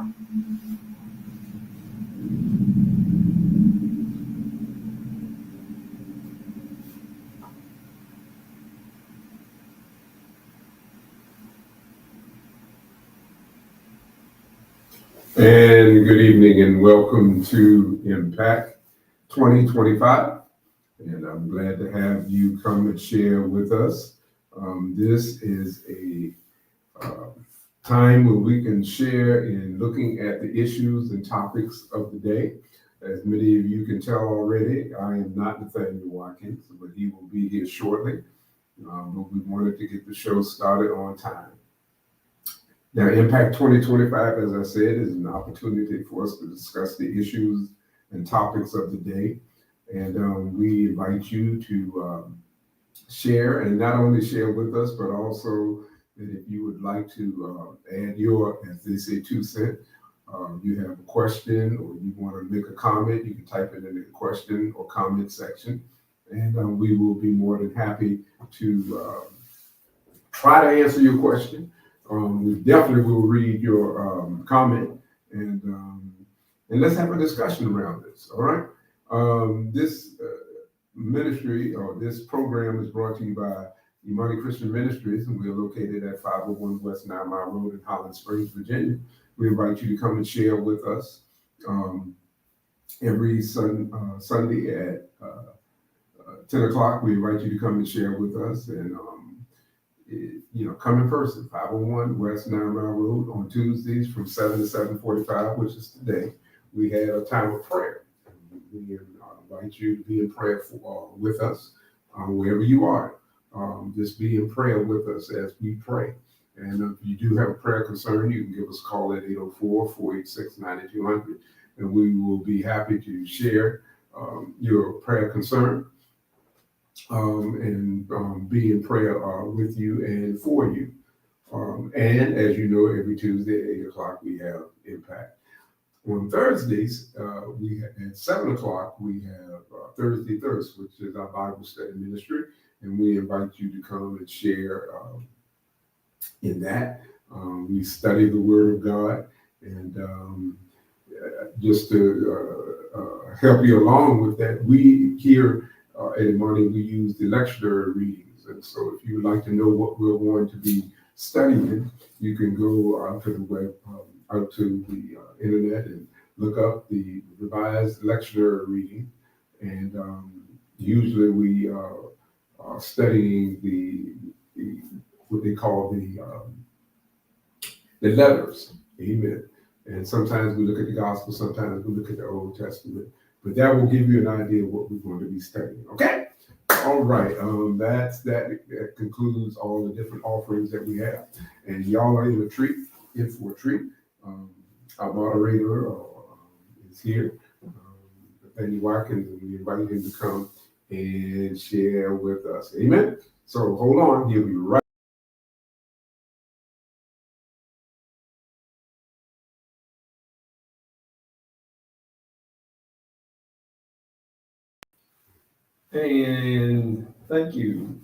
And good evening and welcome to Impact 2025. And I'm glad to have you come and share with us. This is a time where we can share in looking at the issues and topics of the day. As many of you can tell already, I am not Nathaniel Watkins, but he will be here shortly. But we wanted to get the show started on time. Now, Impact 2025, as I said, is an opportunity for us to discuss the issues and topics of the day. And we invite you to share, and not only share with us, but also that if you would like to add your, as they say, 2 cents, you have a question or you want to make a comment, you can type it in the question or comment section. And we will be more than happy to try to answer your question. We definitely will read your comment and let's have a discussion around this. All right. This ministry or this program is brought to you by Imani Christian Ministries, and we are located at 501 West 9 Mile Road in Holland Springs, Virginia. We invite you to come and share with us every Sunday at 10 o'clock. We invite you to come and share with us and come in person, 501 West 9 Mile Road on Tuesdays from 7 to 7:45, which is today. We had a time of prayer. We invite you to be in prayer with us wherever you are. Just be in prayer with us as we pray. And if you do have a prayer concern, you can give us a call at 804-486-9200, and we will be happy to share your prayer concern. And be in prayer with you and for you. And as you know, every Tuesday at 8 o'clock, we have Impact. On Thursdays, at 7 o'clock, we have Thursday Thirst, which is our Bible study ministry. And we invite you to come and share in that. We study the Word of God. And just to help you along with that, we here at Imani, we use the lectionary readings. And so if you would like to know what we're going to be studying, you can go out to the web, out to the internet and look up the revised lectionary reading. And usually we are studying the what they call the letters. Amen. And sometimes we look at the gospel, sometimes we look at the Old Testament. But that will give you an idea of what we're going to be studying. Okay? All right. That concludes all the different offerings that we have. And y'all are in for a treat. Our moderator is here, Nathaniel Watkins, and we invite him to come and share with us. Amen? So hold on. He'll be right. And thank you.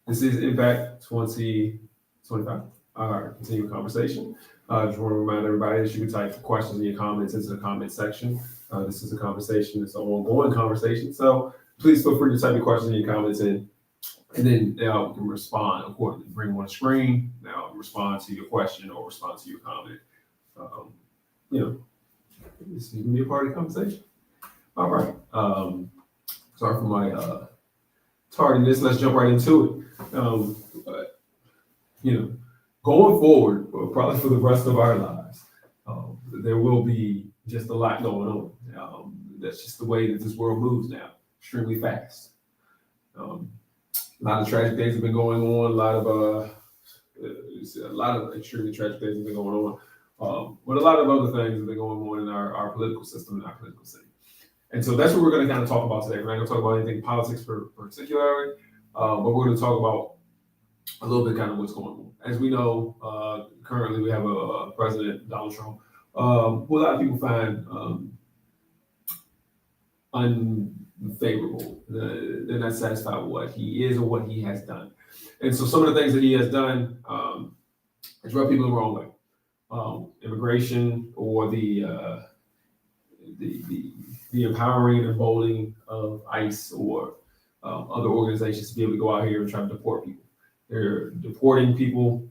This is Impact 2025, our continuing conversation. I just want to remind everybody that you can type questions and your comments into the comment section. This is a conversation, it's an ongoing conversation. So please feel free to type your questions and your comments in, and then we can respond accordingly. Bring them on the screen, now respond to your question or respond to your comment. This can be a part of the conversation. All right. Sorry for my tardiness. Let's jump right into it. Going forward, probably for the rest of our lives, there will be just a lot going on. That's just the way that this world moves now, extremely fast. A lot of tragic things have been going on. A lot of extremely tragic things have been going on. But a lot of other things have been going on in our political system and our political scene. And so that's what we're going to kind of talk about today. We're not going to talk about anything politics particularly, but we're going to talk about a little bit kind of what's going on. As we know, currently we have a President, Donald Trump, who a lot of people find unfavorable. They're not satisfied with what he is or what he has done. And so some of the things that he has done has rubbed people the wrong way. immigration or the empowering and emboldening of ICE or other organizations to be able to go out here and try to deport people. They're deporting people.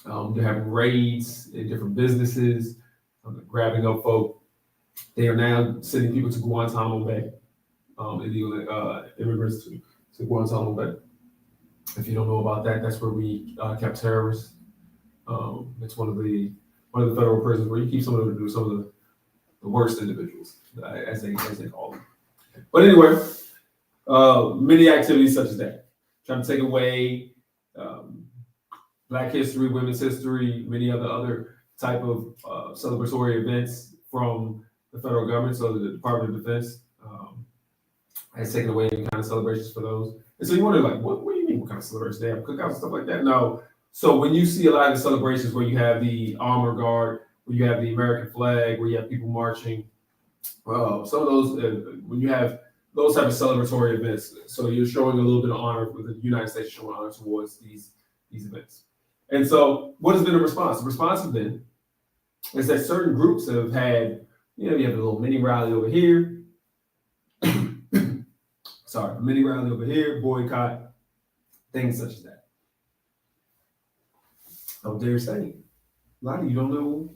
They're having raids in different businesses, grabbing up folk. They are now sending people to Guantanamo Bay, illegal immigrants to Guantanamo Bay. If you don't know about that, that's where we kept terrorists. It's one of the federal prisons where you keep some of the worst individuals, as they call them. But anyway, many activities such as that, trying to take away Black history, women's history, many other type of celebratory events from the federal government. So the Department of Defense has taken away any kind of celebrations for those. And so you wonder, like, what do you mean? What kind of celebrations? They have cookouts and stuff like that? No. So when you see a lot of the celebrations where you have the armor guard, where you have the American flag, where you have people marching, some of those, when you have those type of celebratory events, so you're showing a little bit of honor with the United States showing honor towards these events. And so what has been the response? The response has been is that certain groups have had, you have a little mini rally over here. Sorry, mini rally over here, boycott, things such as that. How dare say, a lot of you don't know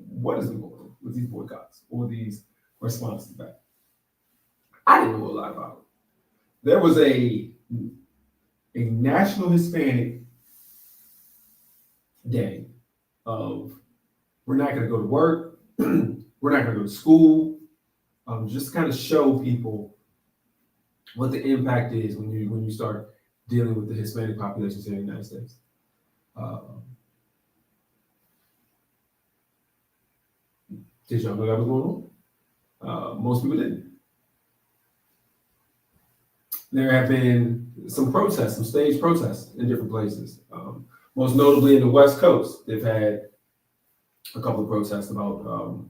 what has been going on with these boycotts or these responses back. I didn't know a lot about it. There was a National Hispanic Day of we're not going to go to work, we're not going to go to school, just to kind of show people what the impact is when you start dealing with the Hispanic populations here in the United States. Did y'all know that was going on? Most people didn't. There have been some protests, some staged protests in different places. Most notably in the West Coast, they've had a couple of protests about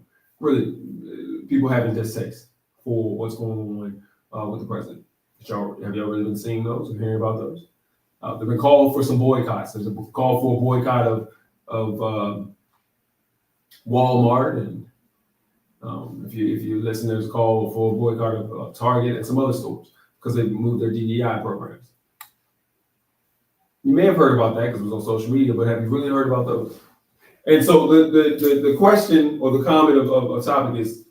really people having distaste for what's going on with the president. Have y'all really been seeing those and hearing about those? They've been called for some boycotts. There's a call for a boycott of Walmart, and if you listen, there's a call for a boycott of Target and some other stores because they moved their DEI programs. You may have heard about that because it was on social media, but have you really heard about those? And so the question or the comment of a topic is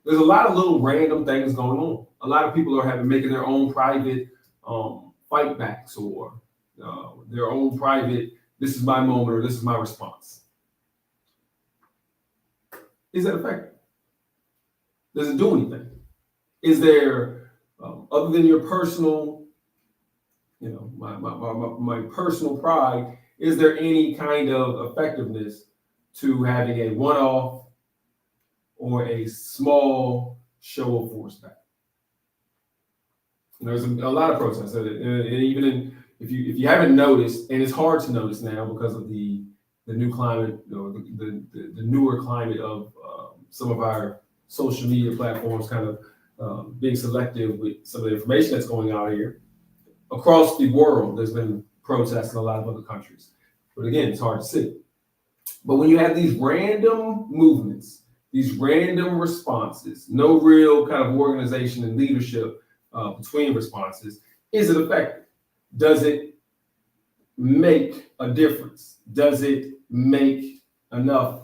there's a lot of little random things going on. A lot of people are making their own private fight backs or their own private, this is my moment or this is my response. Is that effective? Does it do anything? Is there, other than your personal, my personal pride, is there any kind of effectiveness to having a one-off or a small show of force back? There's a lot of protests, and even if you haven't noticed, and it's hard to notice now because of the new climate, the newer climate of some of our social media platforms kind of being selective with some of the information that's going out here. Across the world, there's been protests in a lot of other countries. But again, it's hard to see. But when you have these random movements, these random responses, no real kind of organization and leadership between responses, is it effective? Does it make a difference? Does it make enough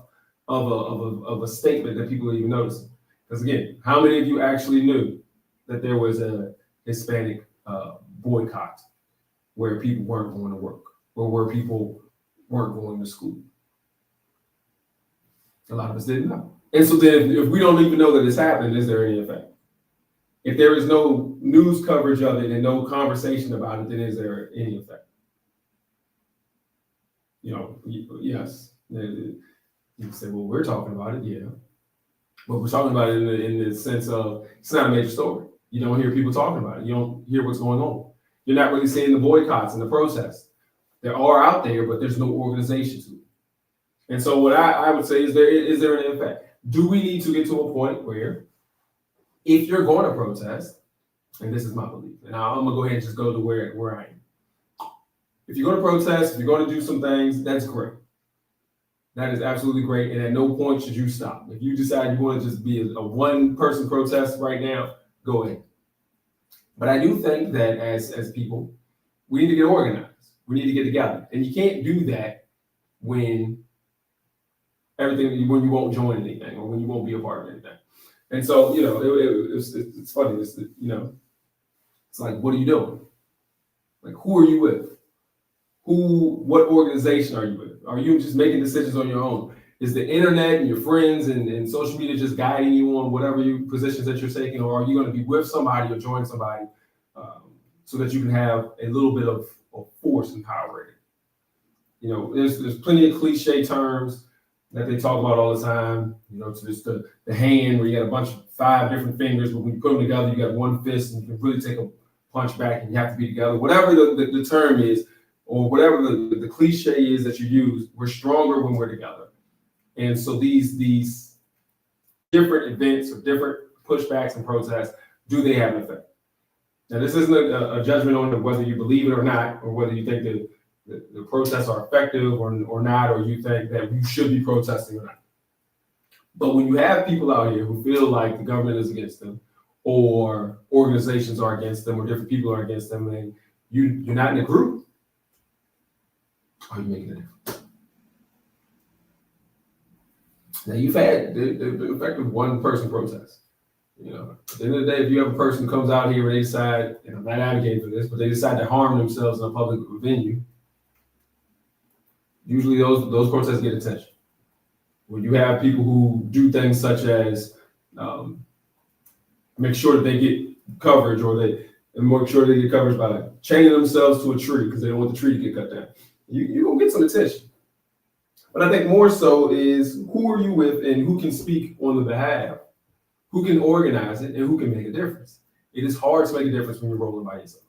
of a statement that people are even noticing? Because again, how many of you actually knew that there was a Hispanic boycott where people weren't going to work or where people weren't going to school? A lot of us didn't know. And so then if we don't even know that it's happened, is there any effect? If there is no news coverage of it and no conversation about it, then is there any effect? Yes. You can say, well, we're talking about it, yeah. But we're talking about it in the sense of it's not a major story. You don't hear people talking about it. You don't hear what's going on. You're not really seeing the boycotts and the protests. There are out there, but there's no organization to it. And so what I would say is there an effect? Do we need to get to a point where if you're going to protest, and this is my belief, and I'm gonna go ahead and just go to where I am. If you're going to protest, if you're going to do some things, that's great. That is absolutely great. And at no point should you stop. If you decide you want to just be a one-person protest right now, go ahead. But I do think that as people, we need to get organized. We need to get together. And you can't do that when when you won't join anything or when you won't be a part of anything. And so, it's funny. It's like, what are you doing? Like, who are you with? What organization are you with? Are you just making decisions on your own? Is the internet and your friends and social media just guiding you on whatever positions that you're taking, or are you going to be with somebody or join somebody so that you can have a little bit of force and power in it? There's plenty of cliche terms that they talk about all the time. It's just the hand where you got a bunch of 5 different fingers, but when you put them together, you got one fist and you can really take a punch back and you have to be together. Whatever the term is, or whatever the cliche is that you use, we're stronger when we're together. And so these different events or different pushbacks and protests, do they have an effect? Now, this isn't a judgment on whether you believe it or not, or whether you think that the protests are effective or not, or you think that you should be protesting or not. But when you have people out here who feel like the government is against them, or organizations are against them, or different people are against them, and you're not in a group, are you making a difference? Now, you've had the effect of one-person protest. At the end of the day, if you have a person who comes out here and they decide, and I'm not advocating for this, but they decide to harm themselves in a public venue, usually those protests get attention. When you have people who do things such as make sure that they get coverage, or make sure they get coverage by chaining themselves to a tree because they don't want the tree to get cut down, you're going to get some attention. But I think more so is, who are you with and who can speak on the behalf, who can organize it, and who can make a difference. It is hard to make a difference when you're rolling by yourself.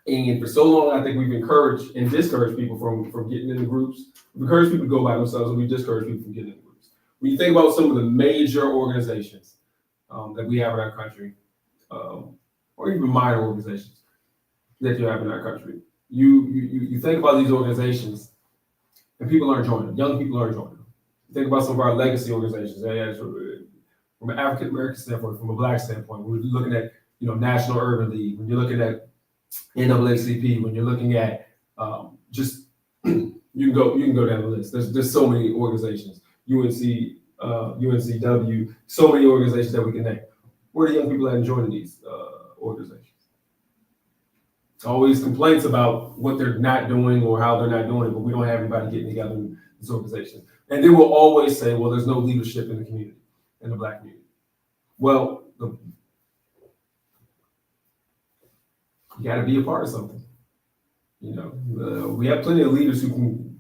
And for so long, I think we've encouraged and discouraged people from getting into groups. We've encouraged people to go by themselves, and we've discouraged people from getting into groups. When you think about some of the major organizations that we have in our country, or even minor organizations that you have in our country, you think about these organizations, and people aren't joining them. Young people aren't joining them. Think about some of our legacy organizations. From an African American standpoint, from a Black standpoint, we're looking at National Urban League. When you're looking at NAACP, when you're looking at just you can go down the list. There's so many organizations. UNC, UNCW, so many organizations that we can name. Where are the young people that are joining these organizations? Always complaints about what they're not doing or how they're not doing it, but we don't have anybody getting together in these organizations. And they will always say, well, there's no leadership in the community, in the Black community. Well, you got to be a part of something. We have plenty of leaders who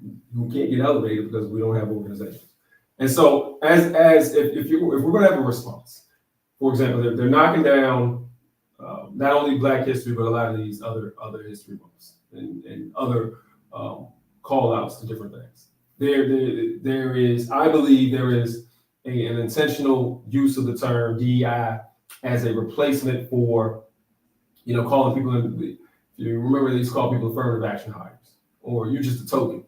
can't get elevated because we don't have organizations. And so, if we're going to have a response, for example, they're knocking down not only Black history, but a lot of these other history books and other call outs to different things. There is, I believe, there is an intentional use of the term DEI as a replacement for, calling people in. You remember they used to call people affirmative action hires, or you're just a token.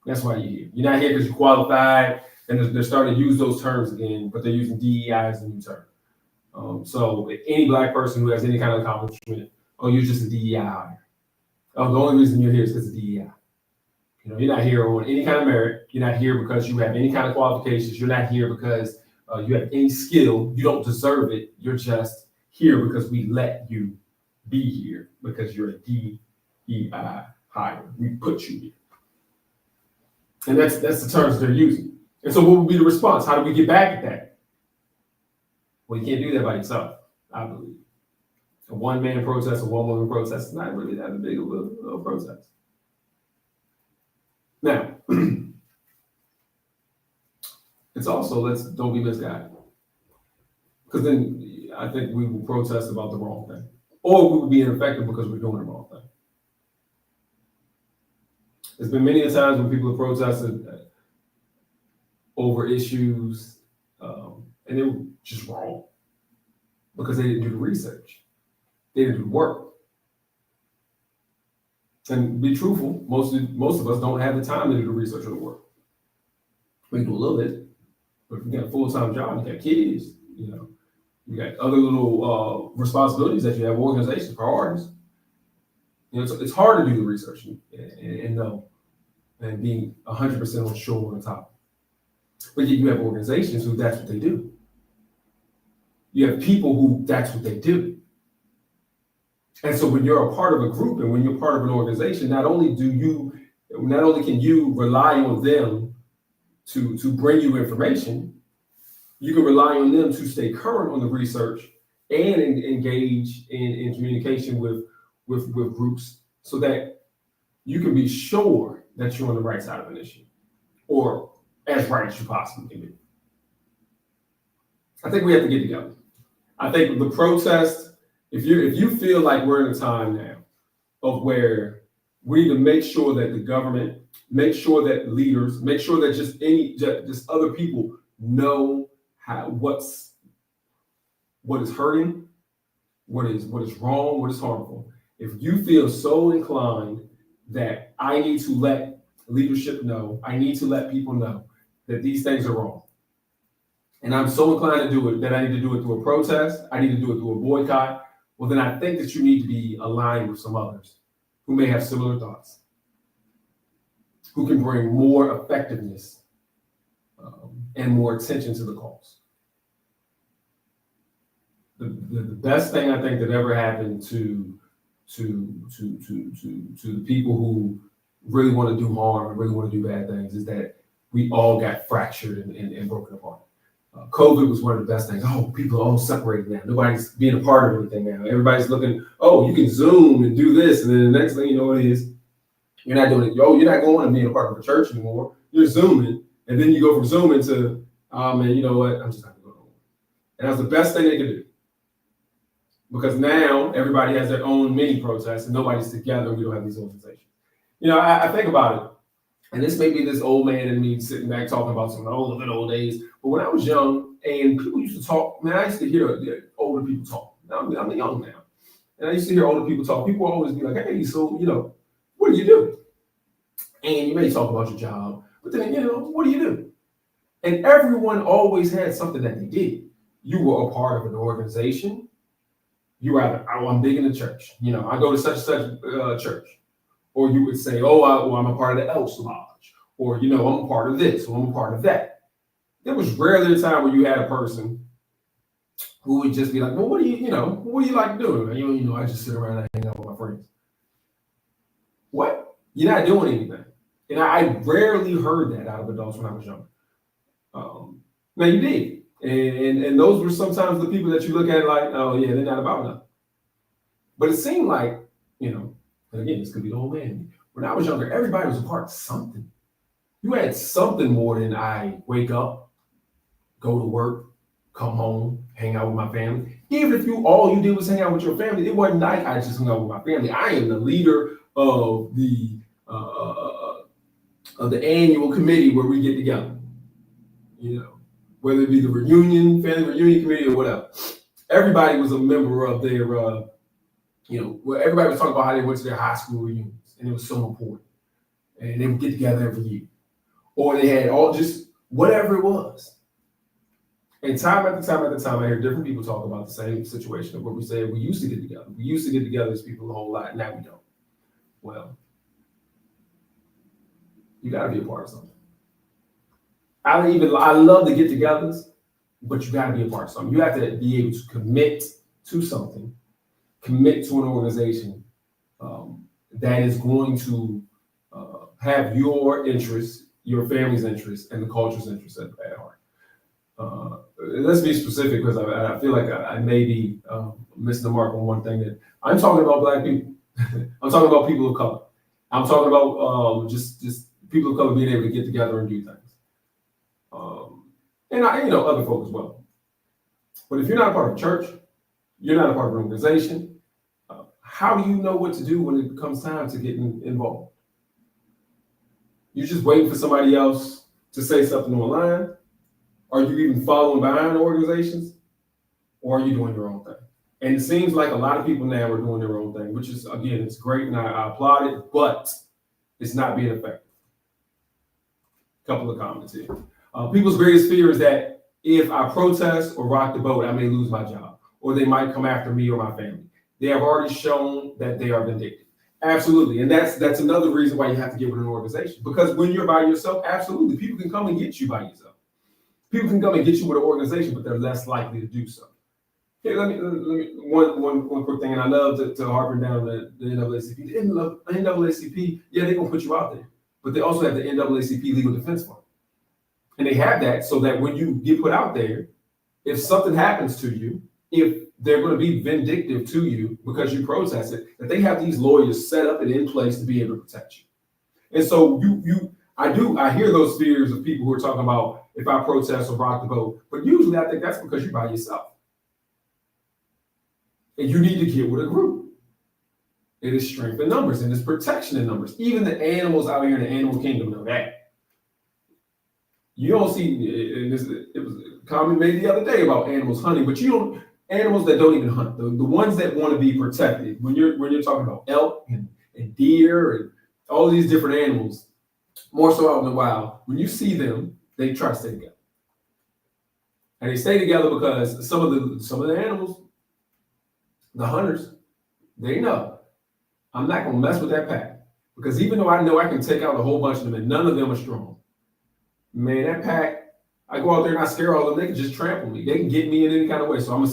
That's why you're here. You're not here because you qualified, and they're starting to use those terms again, but they're using DEI as a new term. So any Black person who has any kind of accomplishment, you're just a DEI hire. The only reason you're here is because of DEI. You're not here on any kind of merit. You're not here because you have any kind of qualifications. You're not here because you have any skill. You don't deserve it. You're just here because we let you be here because you're a DEI hire. We put you here. And that's the terms they're using. And so what would be the response? How do we get back at that? Well, you can't do that by yourself, I believe. A one-man protest, a one-woman protest is not really that big of a protest. Now, it's also, don't be misguided. Because then I think we will protest about the wrong thing. Or we will be ineffective because we're doing the wrong thing. There's been many times when people have protested over issues, and they were just wrong because they didn't do the research. They didn't do the work. And be truthful, most of us don't have the time to do the research or the work. We can do a little bit, but if you got a full-time job, you got kids, you know, you got other little responsibilities that you have, organizations, priorities. You know, it's hard to do the research and know and being 100% on sure on top. But yet you have organizations who that's what they do. You have people who that's what they do. And so when you're a part of a group and when you're part of an organization, not only can you rely on them to bring you information, you can rely on them to stay current on the research and engage in communication with groups so that you can be sure that you're on the right side of an issue or as right as you possibly can be. I think we have to get together. I think the protest, if you feel like we're in a time now of where we need to make sure that the government, make sure that leaders, make sure that just other people know what is hurting, what is wrong, what is harmful. If you feel so inclined that I need to let leadership know, I need to let people know that these things are wrong, and I'm so inclined to do it that I need to do it through a protest, I need to do it through a boycott, well, then I think that you need to be aligned with some others who may have similar thoughts, who can bring more effectiveness and more attention to the cause. The best thing I think that ever happened to the people who really want to do harm and really want to do bad things is that we all got fractured and broken apart. COVID was one of the best things. Oh, people are all separated now. Nobody's being a part of anything now. Everybody's looking, oh, you can Zoom and do this. And then the next thing you know it is, you're not doing it. Oh, you're not going and being a part of a church anymore. You're Zooming. And then you go from Zooming to, oh, man, you know what? I'm just not going to go. And that's the best thing they could do. Because now everybody has their own mini protests and nobody's together and we don't have these organizations. You know, I think about it. And this may be this old man in me sitting back talking about some of the good old days. But when I was young and people used to talk, man, I used to hear older people talk. I'm young now. And I used to hear older people talk. People would always be like, hey, so, you know, what do you do? And you may talk about your job, but then, you know, what do you do? And everyone always had something that they did. You were a part of an organization. You were either, oh, I'm big in the church. You know, I go to such and such church. Or you would say, oh, I'm a part of the Elks Lodge. Or, you know, I'm a part of this, or I'm a part of that. There was rarely a time where you had a person who would just be like, well, what do you like doing? You know, I just sit around and hang out with my friends. What? You're not doing anything. And I rarely heard that out of adults when I was younger. Now you did. And those were sometimes the people that you look at like, oh yeah, they're not about nothing. But it seemed like, you know, and again, this could be the old man. When I was younger, everybody was a part of something. You had something more than I wake up, go to work, come home, hang out with my family. Even if all you did was hang out with your family, it wasn't like I just hung out with my family. I am the leader of the annual committee where we get together. You know, whether it be the family reunion committee or whatever. Everybody was a member of their, you know, where everybody was talking about how they went to their high school reunions and it was so important. And they would get together every year. Or they had all just whatever it was. And time after time, I hear different people talk about the same situation of what we said we used to get together. We used to get together as people a whole lot. Now we don't. Well, you got to be a part of something. I love the get-togethers, but you got to be a part of something. You have to be able to commit to something, commit to an organization that is going to have your interests, your family's interests, and the culture's interests at heart. Let's be specific because I feel like I may be missing the mark on one thing. That I'm talking about Black people. I'm talking about people of color. I'm talking about just people of color being able to get together and do things. And other folk as well. But if you're not a part of a church, you're not a part of an organization, how do you know what to do when it comes time to get involved? You're just waiting for somebody else to say something online? Are you even following behind organizations? Or are you doing your own thing? And it seems like a lot of people now are doing their own thing, which is, again, it's great and I applaud it, but it's not being effective. Couple of comments here. People's greatest fear is that if I protest or rock the boat, I may lose my job, or they might come after me or my family. They have already shown that they are vindictive. Absolutely, and that's another reason why you have to get with an organization. Because when you're by yourself, absolutely, people can come and get you by yourself. People can come and get you with an organization, but they're less likely to do so. Here, let me one quick thing, and I love to harpen down the NAACP. The NAACP, yeah, they're gonna put you out there, but they also have the NAACP Legal Defense Fund, and they have that so that when you get put out there, if something happens to you, if they're going to be vindictive to you because you protested, that they have these lawyers set up and in place to be able to protect you. And so I hear those fears of people who are talking about if I protest or rock the boat, but usually I think that's because you're by yourself. And you need to get with a group. It is strength in numbers and it's protection in numbers. Even the animals out here in the animal kingdom know that. You don't see, and it was a comment made the other day about animals hunting, but you don't, animals that don't even hunt, the ones that want to be protected, when you're talking about elk and deer and all these different animals, more so out in the wild, when you see them, they try to stay together. And they stay together because some of the animals, the hunters, they know I'm not gonna mess with that pack. Because even though I know I can take out a whole bunch of them and none of them are strong, man, that pack, I go out there and I scare all of them, they can just trample me. They can get me in any kind of way. So I'm gonna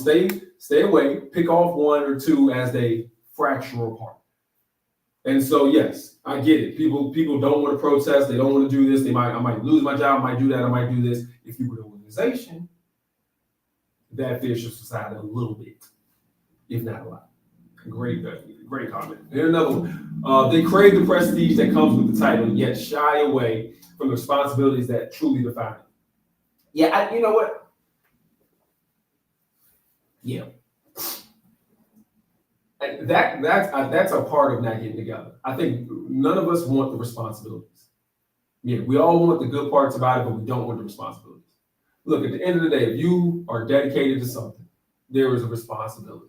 stay away, pick off one or two as they fracture apart. And so yes, I get it. People don't want to protest, they don't want to do this, I might lose my job, I might do that, I might do this. If you were an organization, that fear should subside a little bit, if not a lot. Great comment. And another one. They crave the prestige that comes with the title, yet shy away from the responsibilities that truly define it. Yeah, you know what? Yeah. That's a part of not getting together. I think none of us want the responsibilities. Yeah, we all want the good parts about it, but we don't want the responsibilities. Look, at the end of the day, if you are dedicated to something, there is a responsibility.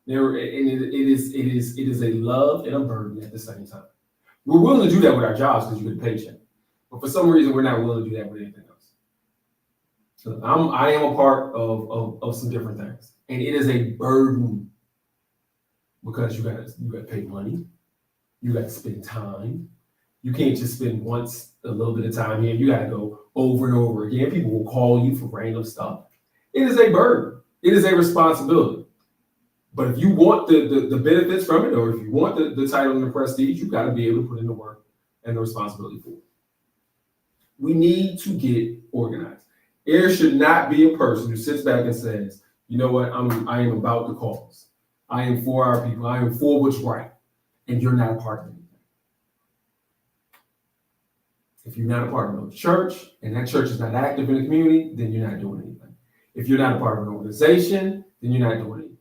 It is a love and a burden at the same time. We're willing to do that with our jobs because you get a paycheck, but for some reason we're not willing to do that with anything else. So I am a part of some different things, and it is a burden because you got to pay money, you got to spend time. You can't just spend once a little bit of time here. You got to go over and over again. People will call you for random stuff. It is a burden. It is a responsibility. But if you want the benefits from it, or if you want the title and the prestige, you got to be able to put in the work and the responsibility for it. We need to get organized. There should not be a person who sits back and says, you know what, I am about the cause. I am for our people. I am for what's right. And you're not a part of anything. If you're not a part of a church and that church is not active in the community, then you're not doing anything. If you're not a part of an organization, then you're not doing anything.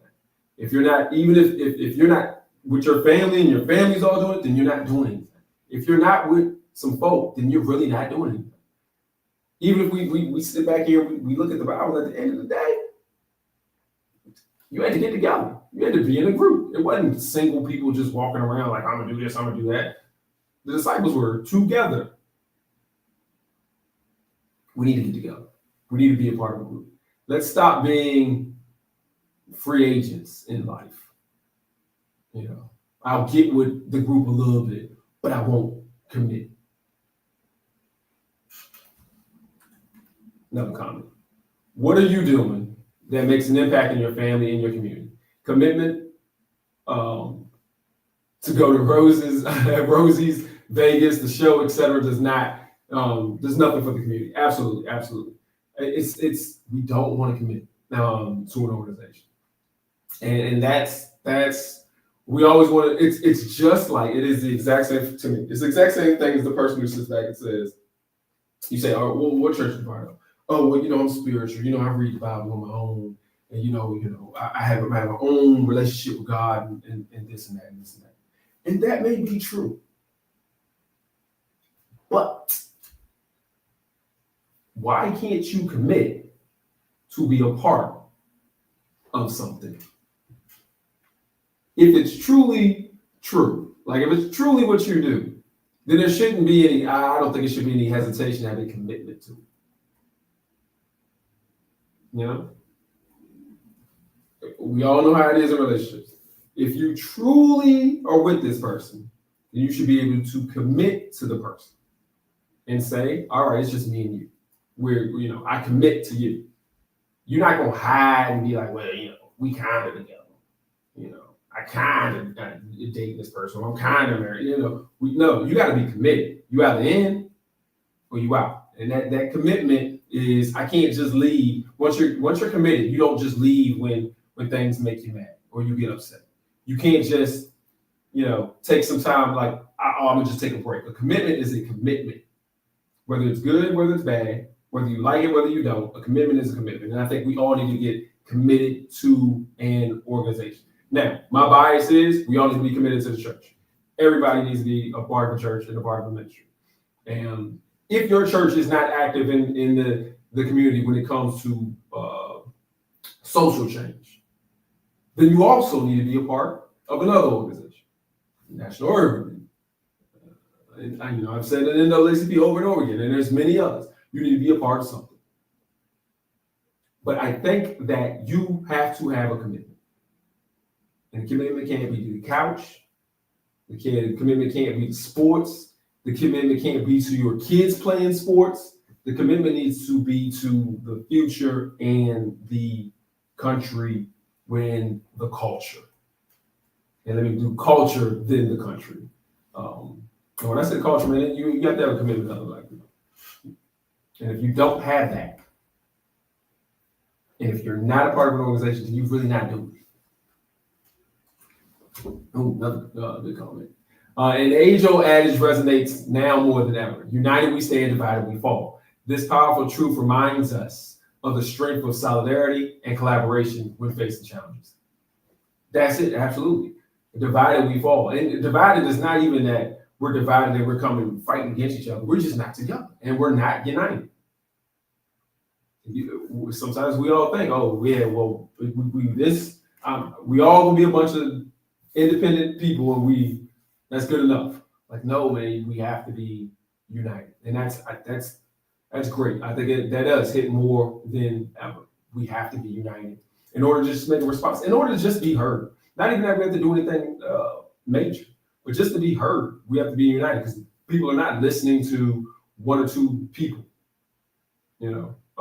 If you're not, even if you're not with your family and your family's all doing it, then you're not doing anything. If you're not with some folk, then you're really not doing anything. Even if we sit back here, we look at the Bible, at the end of the day, you had to get together. You had to be in a group. It wasn't single people just walking around like, I'm gonna do this, I'm gonna do that. The disciples were together. We need to get together. We need to be a part of a group. Let's stop being free agents in life. You know, I'll get with the group a little bit, but I won't commit. Another comment. What are you doing that makes an impact in your family and your community? Commitment to go to Rosie's, Vegas, the show, etc. does nothing for the community. Absolutely, absolutely. It's we don't want to commit to an organization, and that's we always want to. It's just like it is the exact same to me. It's the exact same thing as the person who sits back and says, you say, "Oh, well, what church are you part of?" "Oh, well, I'm spiritual. I read the Bible on my own, and I have my own relationship with God, and this and that and this and that." And that may be true, but why can't you commit to be a part of something? If it's truly true, like if it's truly what you do, then there shouldn't be any, I don't think it should be any hesitation to have a commitment to it. You know? We all know how it is in relationships. If you truly are with this person, then you should be able to commit to the person and say, all right, it's just me and you. I commit to you. You're not going to hide and be like, well, we kind of together. I kind of dating this person. I'm kind of married. You got to be committed. You either in or you out. And that commitment is, I can't just leave. Once you're committed, you don't just leave when things make you mad or you get upset. You can't just, take some time like, I'm gonna just take a break. A commitment is a commitment. Whether it's good, whether it's bad, whether you like it, whether you don't, a commitment is a commitment. And I think we all need to get committed to an organization. Now, my bias is we all need to be committed to the church. Everybody needs to be a part of the church and a part of the ministry. And if your church is not active in the community when it comes to social change, then you also need to be a part of another organization, National Urban League. I've said it in NAACP over and over again, and there's many others. You need to be a part of something. But I think that you have to have a commitment. And the commitment can't be to the couch. The commitment can't be to sports. The commitment can't be to your kids playing sports. The commitment needs to be to the future and the country when the culture. And let me do culture, then the country. When I say culture, man, you have to have a commitment to other Black people. And if you don't have that, and if you're not a part of an organization, then you're really not doing it. Oh, another good comment. An age-old adage resonates now more than ever. United we stand, divided we fall. This powerful truth reminds us of the strength of solidarity and collaboration when facing challenges. That's it, absolutely. Divided we fall. And divided is not even that we're divided and we're coming fighting against each other. We're just not together and we're not united. Sometimes we all think, oh yeah, well, we all gonna be a bunch of independent people and that's good enough. Like, no, man, we have to be united. And that's great. I think that does hit more than ever. We have to be united in order to just make a response, in order to just be heard. Not even that we have to do anything major, but just to be heard, we have to be united because people are not listening to one or two people.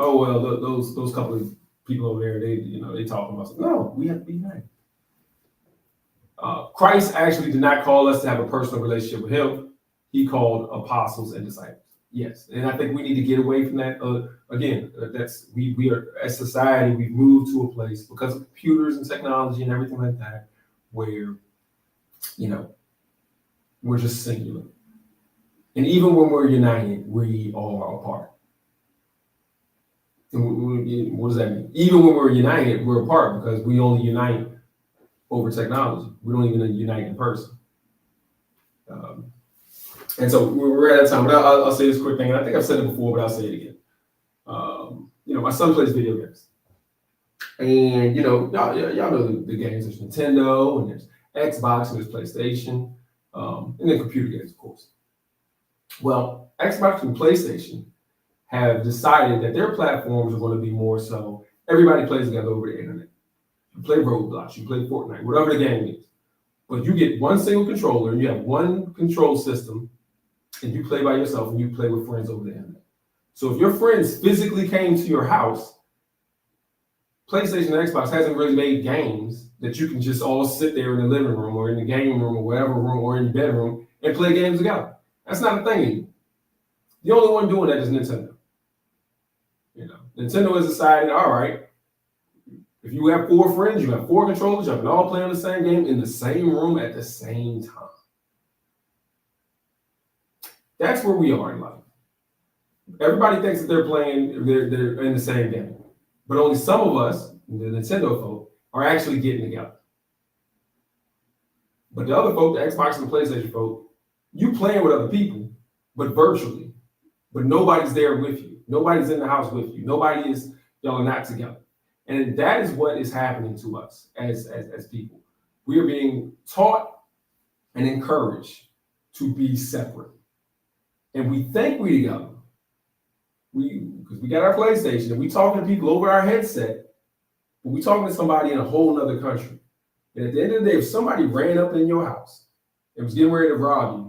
Oh well, those couple of people over there, they talking about something. No, we have to be united. Christ actually did not call us to have a personal relationship with him. He called apostles and disciples. Yes, and I think we need to get away from that. We are, as society, we've moved to a place because of computers and technology and everything like that, where, we're just singular. And even when we're united, we are apart. And what does that mean? Even when we're united, we're apart because we only unite over technology. We don't even unite in person. And so we're at that time. But I'll say this quick thing. And I think I've said it before, but I'll say it again. My son plays video games. And, y'all know the games. There's Nintendo, and there's Xbox, and there's PlayStation, and then computer games, of course. Well, Xbox and PlayStation have decided that their platforms are going to be more so everybody plays together over the internet. You play Roblox, you play Fortnite, whatever the game is. But you get one single controller, and you have one control system, and you play by yourself, and you play with friends over the internet. So if your friends physically came to your house, PlayStation and Xbox hasn't really made games that you can just all sit there in the living room or in the game room or whatever room or in your bedroom and play games together. That's not a thing anymore. The only one doing that is Nintendo. Nintendo has decided, all right, if you have 4 friends, you have 4 controllers, you can all play on the same game in the same room at the same time. That's where we are in life. Everybody thinks that they're in the same game. But only some of us, the Nintendo folk, are actually getting together. But the other folk, the Xbox and the PlayStation folk, you playing with other people, but virtually. But nobody's there with you. Nobody's in the house with you. Y'all are not together. And that is what is happening to us as people. We are being taught and encouraged to be separate. and we think we together. Because we got our PlayStation and we talking to people over our headset, but we talking to somebody in a whole nother country. And at the end of the day, if somebody ran up in your house and was getting ready to rob you,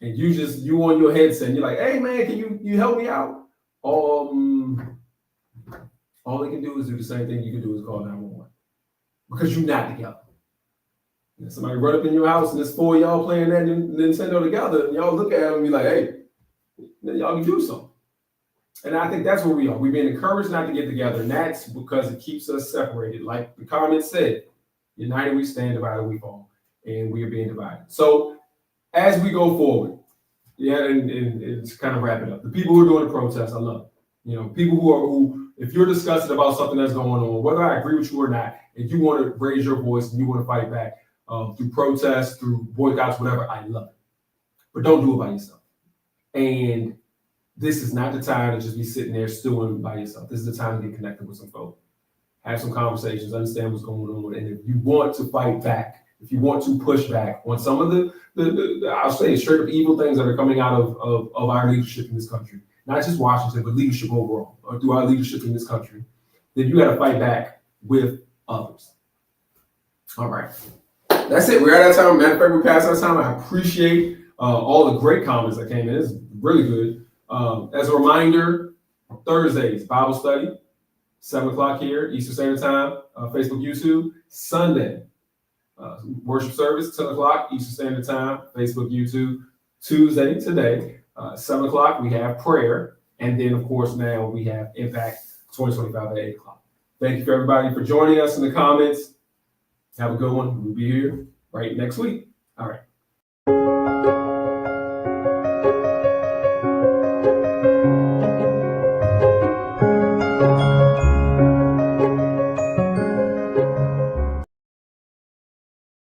and you on your headset, and you're like, "Hey man, can you help me out?" All they can do is do the same thing you can do is call 911 because you're not together. And somebody run up in your house and there's four of y'all playing that Nintendo together, and y'all look at them and be like, "Hey, y'all can do something." And I think that's where we are. We've been encouraged not to get together, and that's because it keeps us separated. Like the comment said, united we stand, divided we fall, and we are being divided. So as we go forward, and to kind of wrap it up, the people who are doing the protests, I love it. People who, if you're discussing about something that's going on, whether I agree with you or not, and you want to raise your voice and you want to fight back through protests, through boycotts, whatever, I love it. But don't do it by yourself. And this is not the time to just be sitting there stewing by yourself. This is the time to get connected with some folks, have some conversations, understand what's going on. And if you want to fight back, if you want to push back on some of the I'll say straight up evil things that are coming out of our leadership in this country, not just Washington, but leadership overall, or through our leadership in this country, then you got to fight back with others. All right. That's it. We're at that time. Matter of fact, we passed our time. I appreciate all the great comments that came in. It's really good. As a reminder, Thursdays, Bible study, 7 o'clock here, Eastern Standard Time, Facebook, YouTube. Sunday, worship service, 10 o'clock, Eastern Standard Time, Facebook, YouTube. Tuesday, today, 7 o'clock, we have prayer. And then, of course, now we have Impact 2025 at 8 o'clock. Thank you for everybody for joining us in the comments. Have a good one. We'll be here right next week. All right.